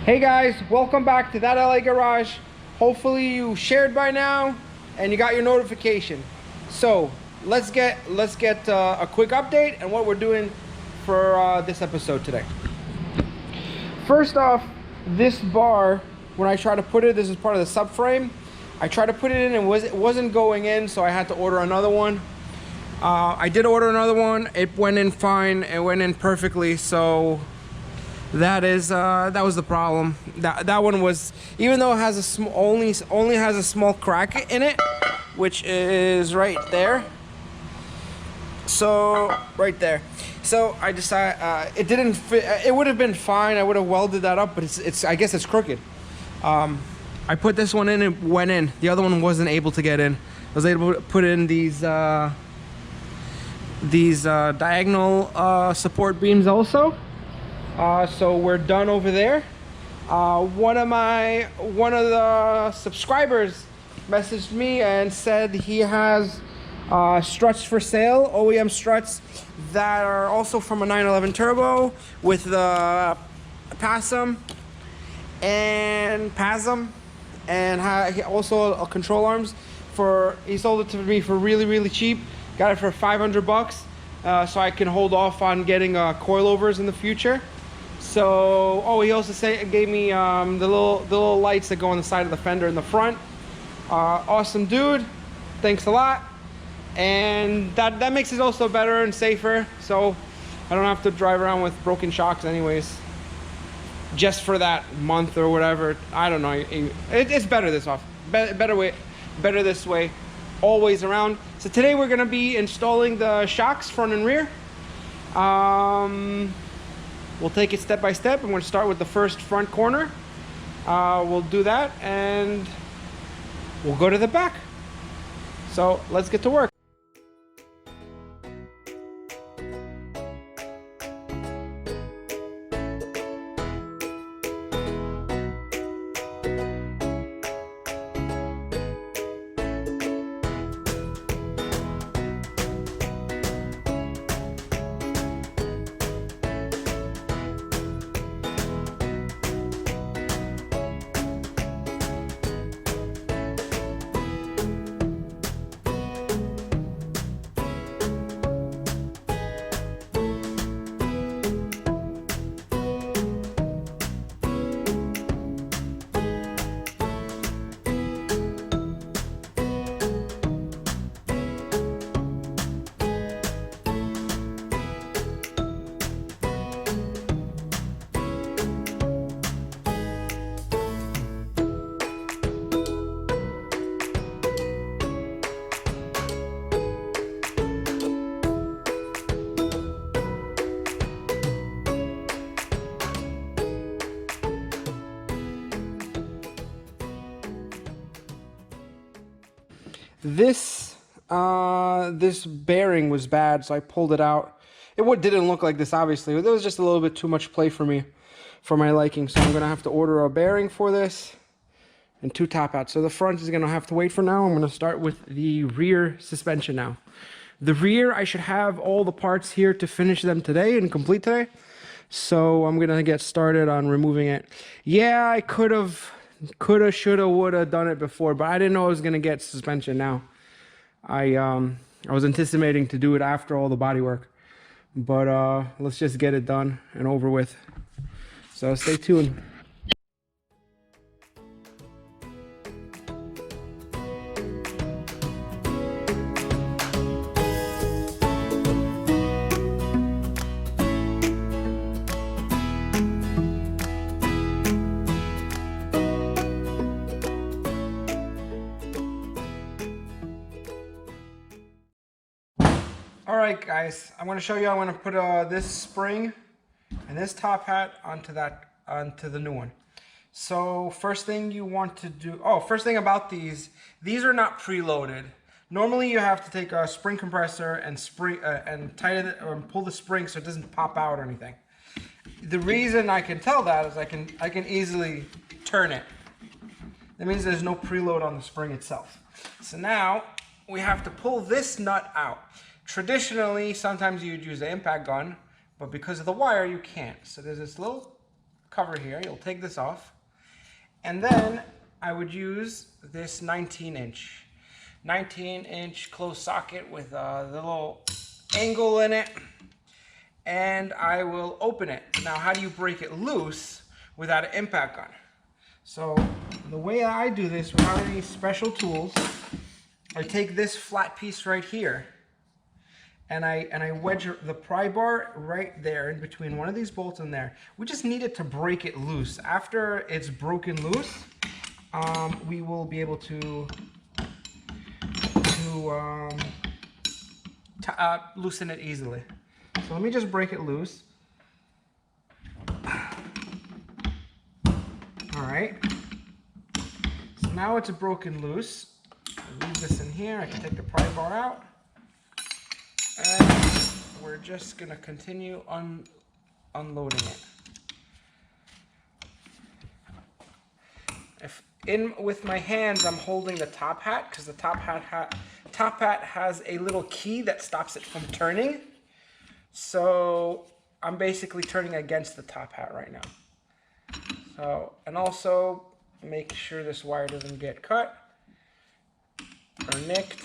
Hey guys, welcome back to That LA Garage. Hopefully you shared by now and you got your notification. So let's get a quick update and what we're doing for this episode today. First off, this bar, when I try to put it, this is part of the subframe. I tried to put it in and it wasn't going in, so I had to order another one. I did order another one. It went in fine. It went in perfectly. So that was the problem. That one was, even though it has only has a small crack in it, which is right there. So right there. So I decided it didn't fit. It would have been fine. I would have welded that up, but it's I guess it's crooked. I put this one in, it went in. The other one wasn't able to get in. I was able to put in these diagonal support beams also. So we're done over there. One of the subscribers messaged me and said he has struts for sale, OEM struts that are also from a 911 Turbo with the PASM and also control arms. He sold it to me for really cheap. Got it for 500 bucks, so I can hold off on getting coilovers in the future. So, he also gave me the little lights that go on the side of the fender in the front. Awesome dude, thanks a lot. And that makes it also better and safer, so I don't have to drive around with broken shocks anyways. Just for that month or whatever, I don't know. It's better this off, better this way, always around. So today we're gonna be installing the shocks front and rear. We'll take it step by step. I'm going to start with the first front corner. We'll do that and we'll go to the back. So let's get to work. This bearing was bad, so I pulled it out. It didn't look like this, obviously. There was just a little bit too much play for me, for my liking. So I'm gonna have to order a bearing for this and 2 top hats. So the front is gonna have to wait for now. I'm gonna start with the rear suspension now. The rear, I should have all the parts here to finish them today and complete today. So I'm gonna get started on removing it. Yeah, I coulda, shoulda, woulda done it before, but I didn't know I was gonna get suspension now. I was anticipating to do it after all the body work, but let's just get it done and over with. So stay tuned. Alright guys, I'm going to show you. I'm going to put this spring and this top hat onto the new one. So first thing you want to do, first thing about these are not preloaded. Normally you have to take a spring compressor and tighten it or pull the spring so it doesn't pop out or anything. The reason I can tell that is I can easily turn it. That means there's no preload on the spring itself. So now we have to pull this nut out. Traditionally, sometimes you'd use the impact gun, but because of the wire, you can't. So there's this little cover here. You'll take this off. And then I would use this 19-inch closed socket with a little angle in it. And I will open it. Now, how do you break it loose without an impact gun? So the way I do this without any special tools, I take this flat piece right here and I wedge the pry bar right there in between one of these bolts and there. We just need it to break it loose. After it's broken loose, we will be able to loosen it easily. So let me just break it loose. All right. So now it's broken loose. I leave this in here. I can take the pry bar out. And we're just going to continue unloading it. With my hands, I'm holding the top hat because the top hat has a little key that stops it from turning. So I'm basically turning against the top hat right now. So, and also make sure this wire doesn't get cut or nicked.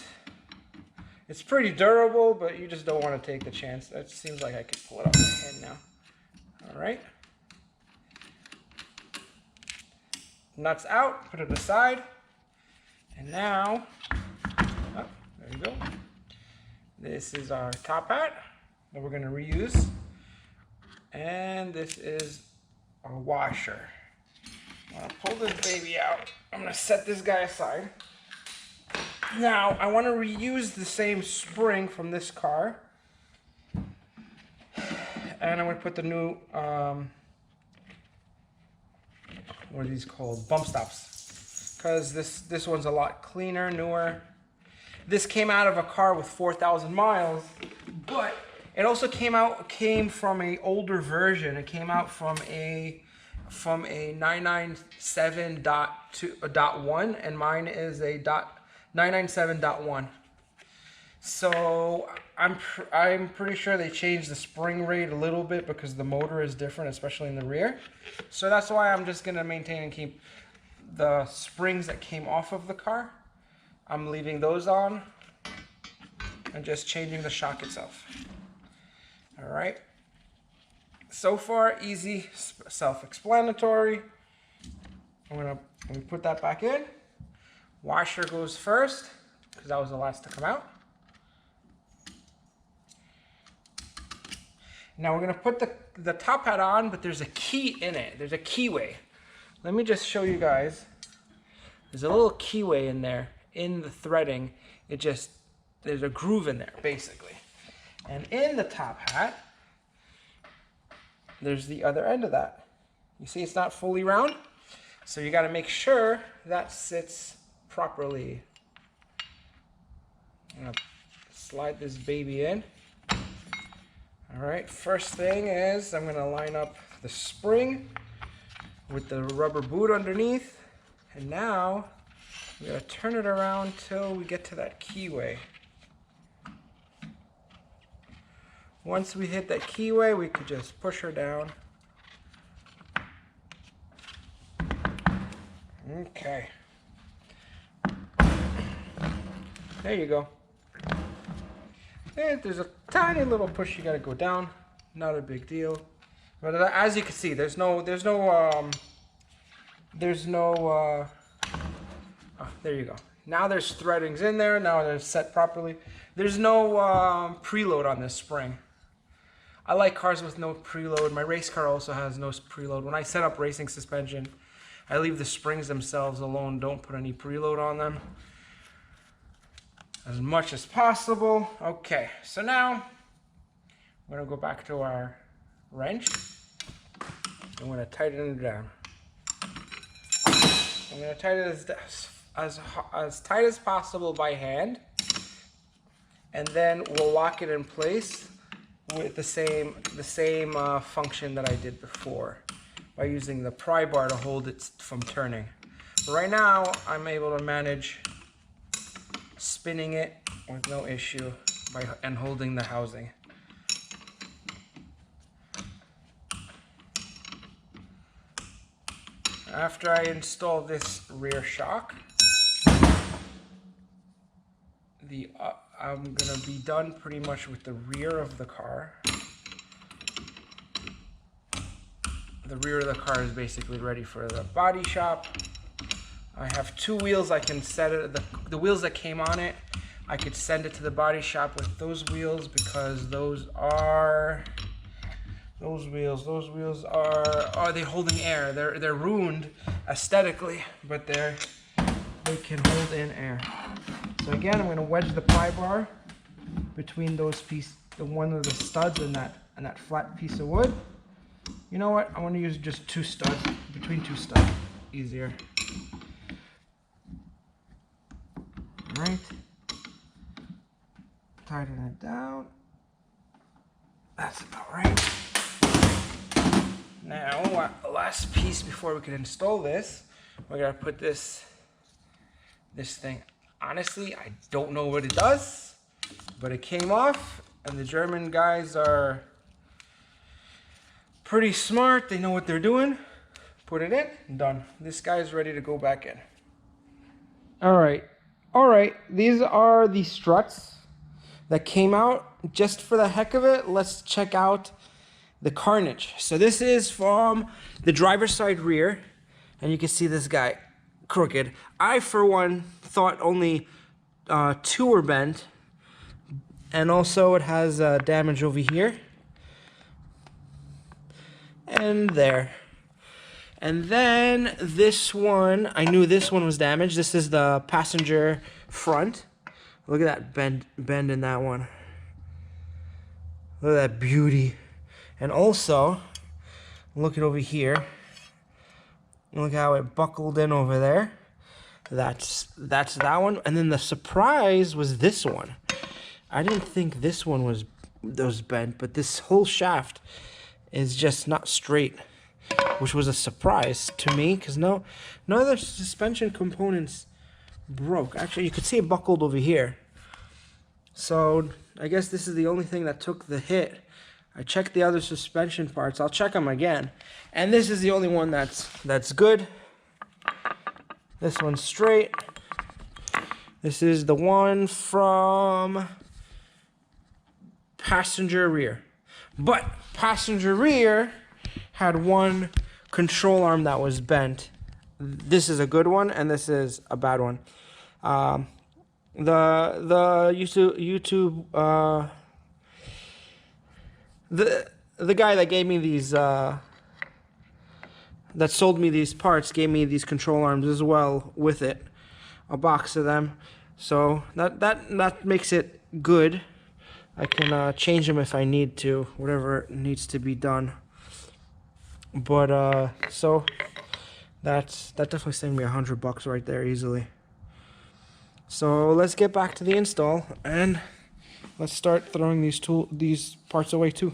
It's pretty durable, but you just don't want to take the chance. It seems like I could pull it out of my hand now. All right. Nuts out, put it aside. And now, oh, there you go. This is our top hat that we're going to reuse. And this is our washer. I'm going to pull this baby out. I'm going to set this guy aside. Now, I want to reuse the same spring from this car. And I'm going to put the new, what are these called? Bump stops. Because this one's a lot cleaner, newer. This came out of a car with 4,000 miles, but it also came from an older version. It came out from a 997.1, and mine is a 997.1. So I'm pretty sure they changed the spring rate a little bit because the motor is different, especially in the rear. So that's why I'm just gonna maintain and keep the springs that came off of the car. I'm leaving those on and just changing the shock itself. All right. So far, easy, self-explanatory. I'm gonna put that back in. Washer goes first because that was the last to come out. Now we're gonna put the top hat on, but there's a key in it. There's a keyway. Let me just show you guys. There's a little keyway in there, in the threading. There's a groove in there, basically. And in the top hat, there's the other end of that. You see it's not fully round? So you gotta make sure that sits properly. I'm gonna slide this baby in. All right, first thing is I'm gonna line up the spring with the rubber boot underneath. And now we're gonna turn it around till we get to that keyway. Once we hit that keyway, we could just push her down. Okay. There you go. And there's a tiny little push you gotta go down. Not a big deal. But as you can see, there's no, oh, there you go. Now there's threadings in there. Now they're set properly. There's no preload on this spring. I like cars with no preload. My race car also has no preload. When I set up racing suspension, I leave the springs themselves alone. Don't put any preload on them. As much as possible. Okay, so now we're gonna go back to our wrench. I'm gonna tighten it down. I'm gonna tighten it as tight as possible by hand, and then we'll lock it in place with the same function that I did before by using the pry bar to hold it from turning. But right now, I'm able to manage spinning it with no issue and holding the housing. After I install this rear shock, I'm gonna be done pretty much with the rear of the car. The rear of the car is basically ready for the body shop. I have 2 wheels. I can set it, the wheels that came on it, I could send it to the body shop with those wheels, because those wheels are they holding air? They're ruined aesthetically, but they can hold in air. So again, I'm going to wedge the pry bar between those pieces, one of the studs and that flat piece of wood. You know what? I want to use just 2 studs, between 2 studs, easier. All right. Tighten it down. That's about right. Now, last piece before we can install this, we're gonna put this thing. Honestly, I don't know what it does, but it came off, and the German guys are pretty smart. They know what they're doing. Put it in, done. This guy's ready to go back in. All right. These are the struts that came out. Just for the heck of it, let's check out the carnage. So this is from the driver's side rear, and you can see this guy crooked. I, for one, thought only 2 were bent, and also it has damage over here and there. And then this one, I knew this one was damaged. This is the passenger front. Look at that bend in that one. Look at that beauty. And also, look at over here. Look how it buckled in over there. That's that one. And then the surprise was this one. I didn't think this one was bent, but this whole shaft is just not straight, which was a surprise to me, because no other suspension components broke. Actually, you could see it buckled over here. So I guess this is the only thing that took the hit. I checked the other suspension parts. I'll check them again. And this is the only one that's good. This one's straight. This is the one from passenger rear. But passenger rear had one control arm that was bent. This is a good one, and this is a bad one. The guy that gave me these, that sold me these parts, gave me these control arms as well with it, a box of them. So that makes it good. I can change them if I need to, whatever needs to be done. But so that definitely saved me $100 right there easily. So let's get back to the install, and let's start throwing these parts away too.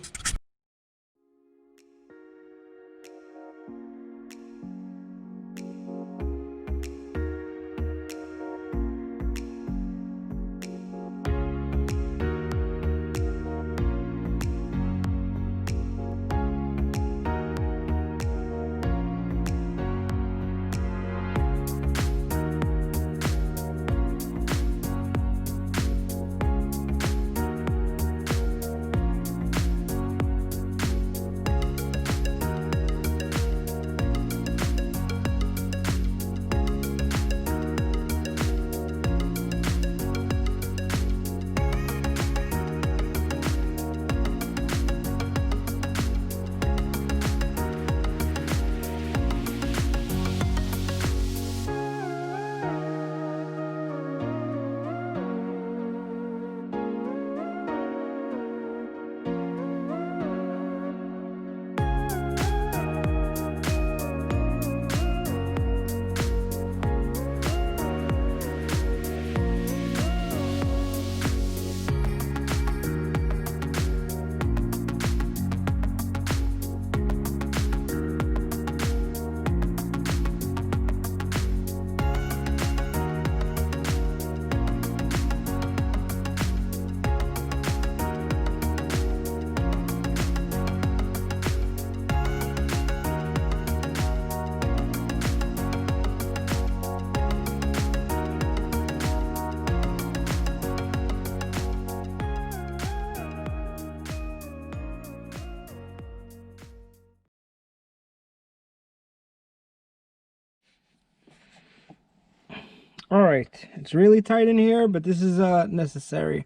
All right, it's really tight in here, but this is necessary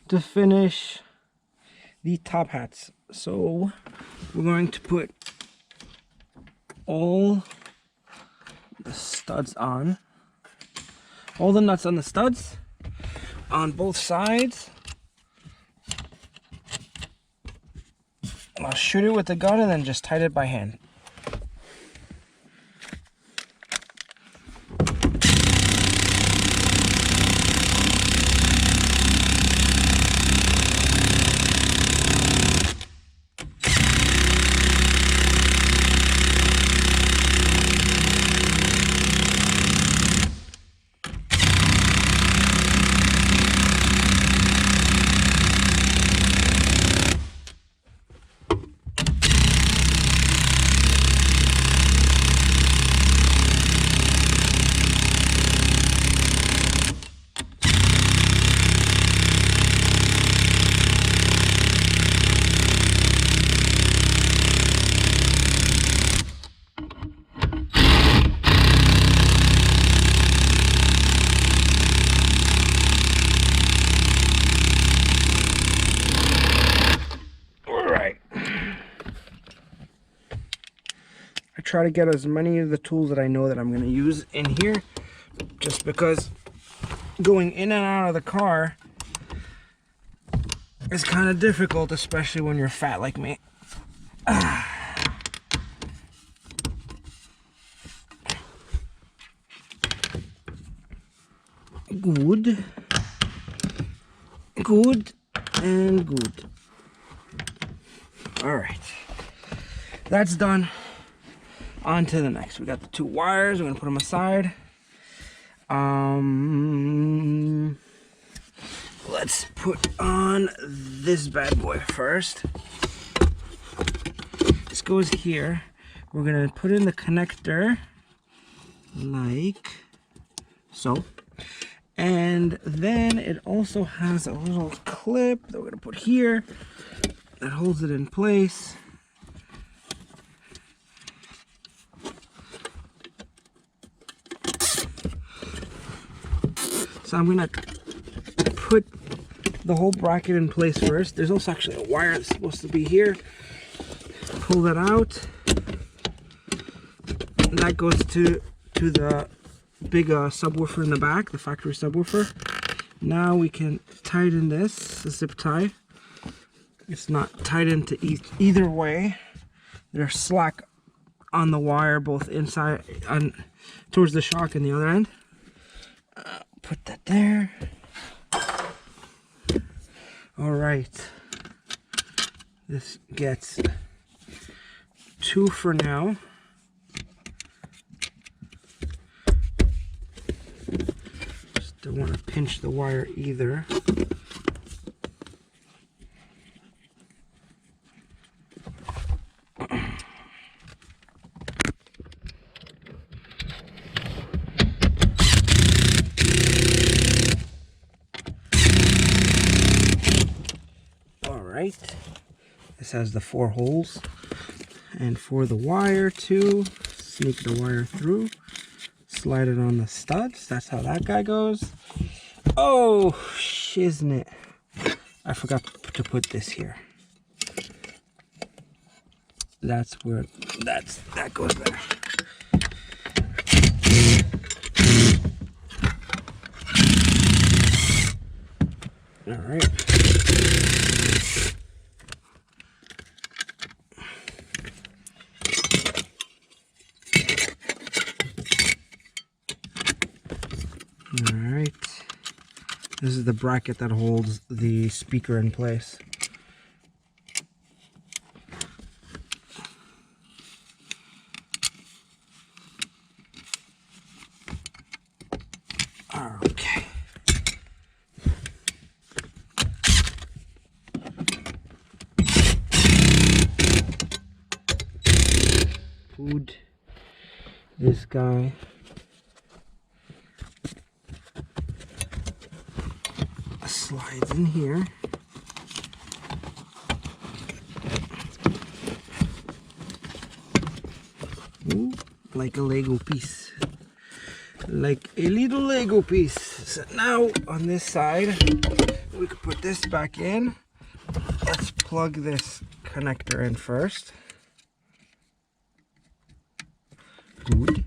to finish the top hats. So we're going to put all the studs on, all the nuts on the studs on both sides. I'll shoot it with the gun and then just tighten it by hand. Try to get as many of the tools that I know that I'm going to use in here, just because going in and out of the car is kind of difficult, especially when you're fat like me. Good, good, and good. All right, that's done. On to the next. We got the two wires. We're gonna put them aside. Let's put on this bad boy first. This goes here. We're gonna put in the connector like so, and then it also has a little clip that we're gonna put here that holds it in place. So I'm gonna put the whole bracket in place first. There's also actually a wire that's supposed to be here. Pull that out. And that goes to the big subwoofer in the back, the factory subwoofer. Now we can tighten this, the zip tie. It's not tightened to either way. There's slack on the wire, both inside and towards the shock and the other end. Put that there. All right. This gets 2 for now. Just don't want to pinch the wire either. This has the 4 holes, and for the wire too, sneak the wire through, slide it on the studs. That's how that guy goes. Oh shiznit, I forgot to put this here. That's where that goes there. All right. Alright, this is the bracket that holds the speaker in place. Okay. Put this guy slides in here. Ooh, like a Lego piece. like a little Lego piece. So now on this side, we could put this back in. Let's plug this connector in first. Good.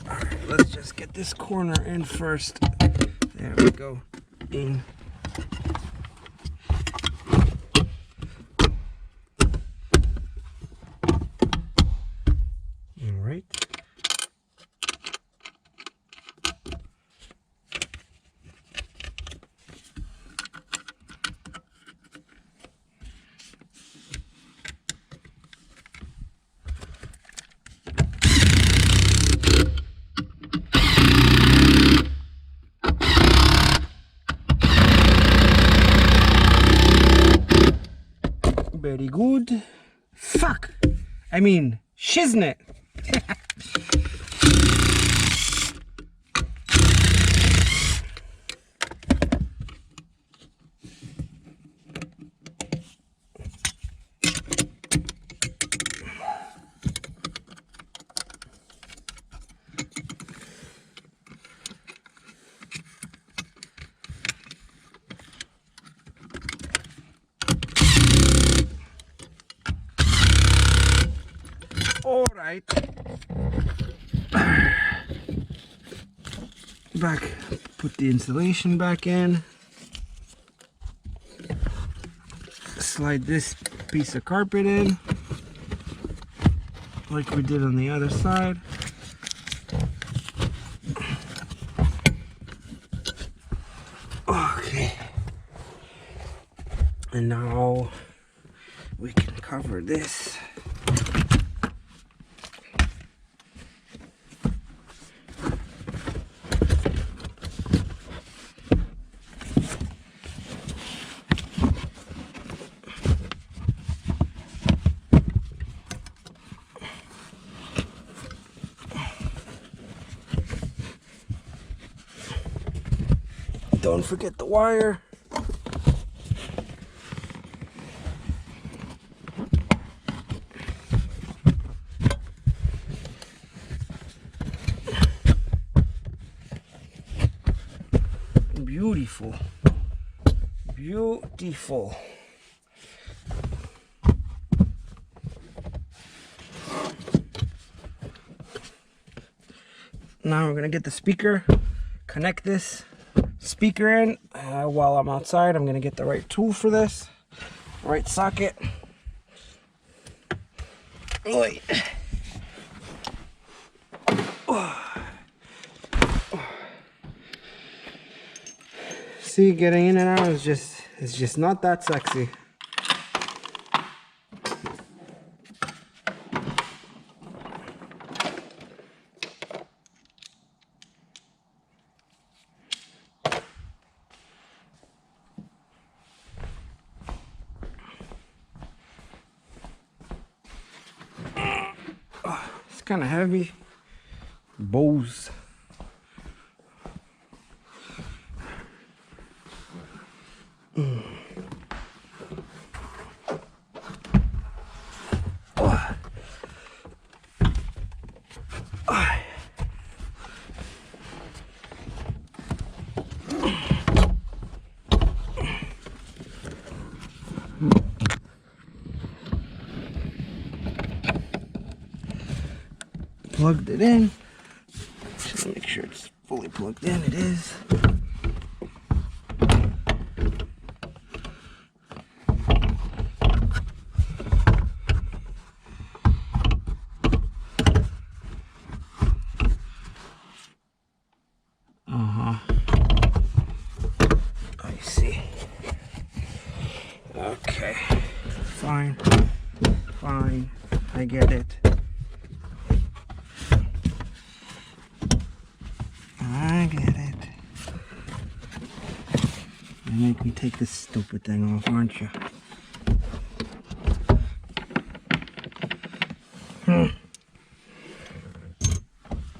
Alright, let's just get this corner in first. There we go. In. Alright. Very good. Fuck! I mean, shiznit! All right. Back, put the insulation back in. Slide this piece of carpet in, like we did on the other side. Okay. And now we can cover this. Don't forget the wire. Beautiful. Beautiful. Now we're gonna get the speaker, connect this speaker in. While I'm outside, I'm gonna get the right tool for this, right socket. Oi. See, getting in and out is just not that sexy. It's kind of heavy. Bose. Plugged it in. Just make sure it's fully plugged in. It is. I see. Okay. Fine. Fine. I get it. I get it. You make me take this stupid thing off, aren't you?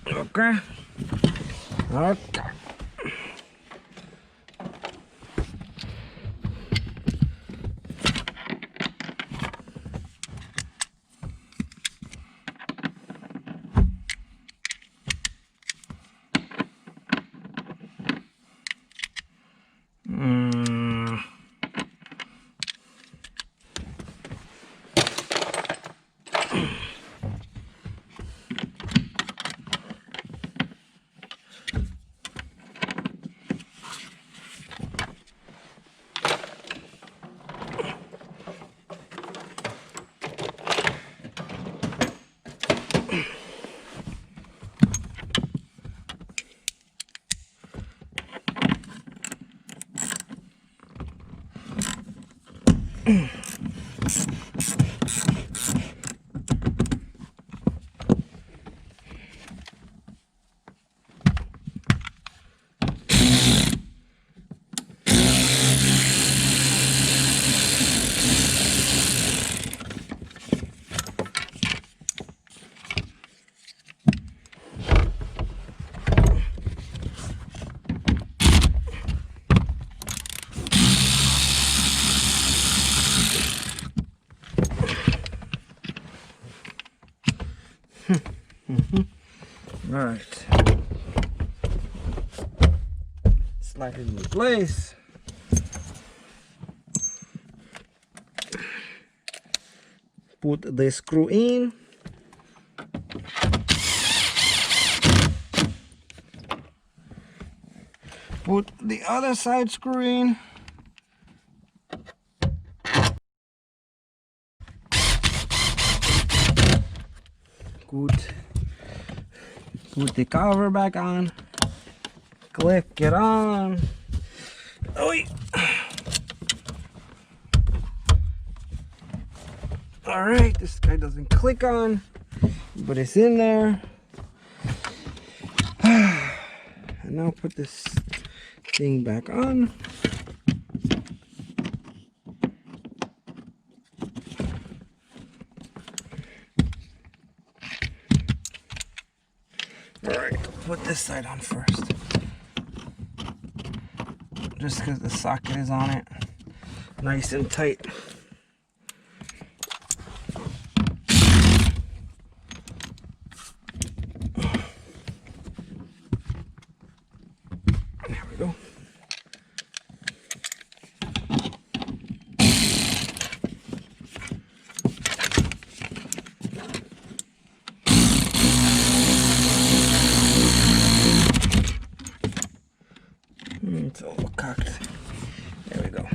Okay. Okay. All right. Slide it into place. Put the screw in. Put the other side screw in. Good. Put the cover back on. Click it on. Oh, all right, this guy doesn't click on, but it's in there. And now put this thing back on. All right, put this side on first. Just because the socket is on it, nice and tight. There we go. It's all cocked. There we go.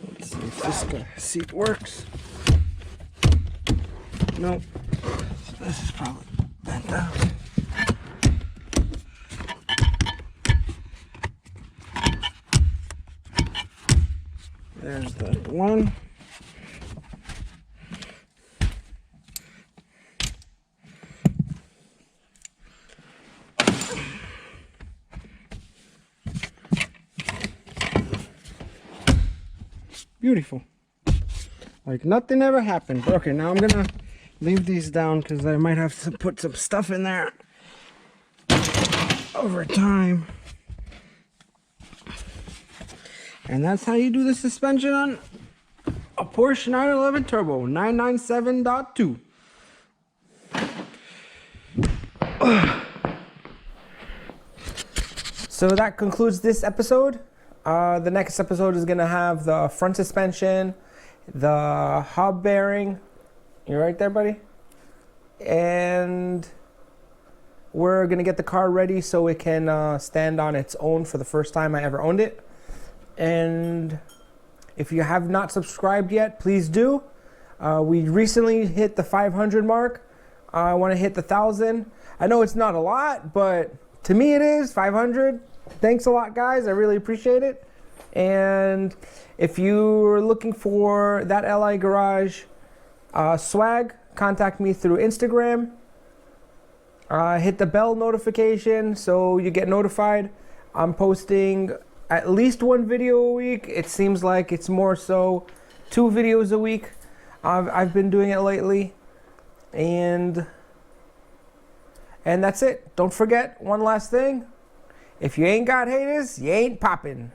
Let's see if this seat works. Nope. So this is probably bent out. There's that one. Beautiful. Like nothing ever happened. Okay, now I'm gonna leave these down because I might have to put some stuff in there over time. And that's how you do the suspension on a Porsche 911 Turbo 997.2. So that concludes this episode. The next episode is gonna have the front suspension, the hub bearing. You're right there, buddy. And we're gonna get the car ready so it can stand on its own for the first time I ever owned it. And if you have not subscribed yet, please do. We recently hit the 500 mark. I want to hit the 1,000. I know it's not a lot, but to me it is 500. Thanks a lot, guys. I really appreciate it. And if you're looking for that LI Garage swag, contact me through Instagram. Hit the bell notification so you get notified. I'm posting at least one video a week. It seems like it's more so 2 videos a week. I've been doing it lately. And that's it. Don't forget one last thing. If you ain't got haters, you ain't popping.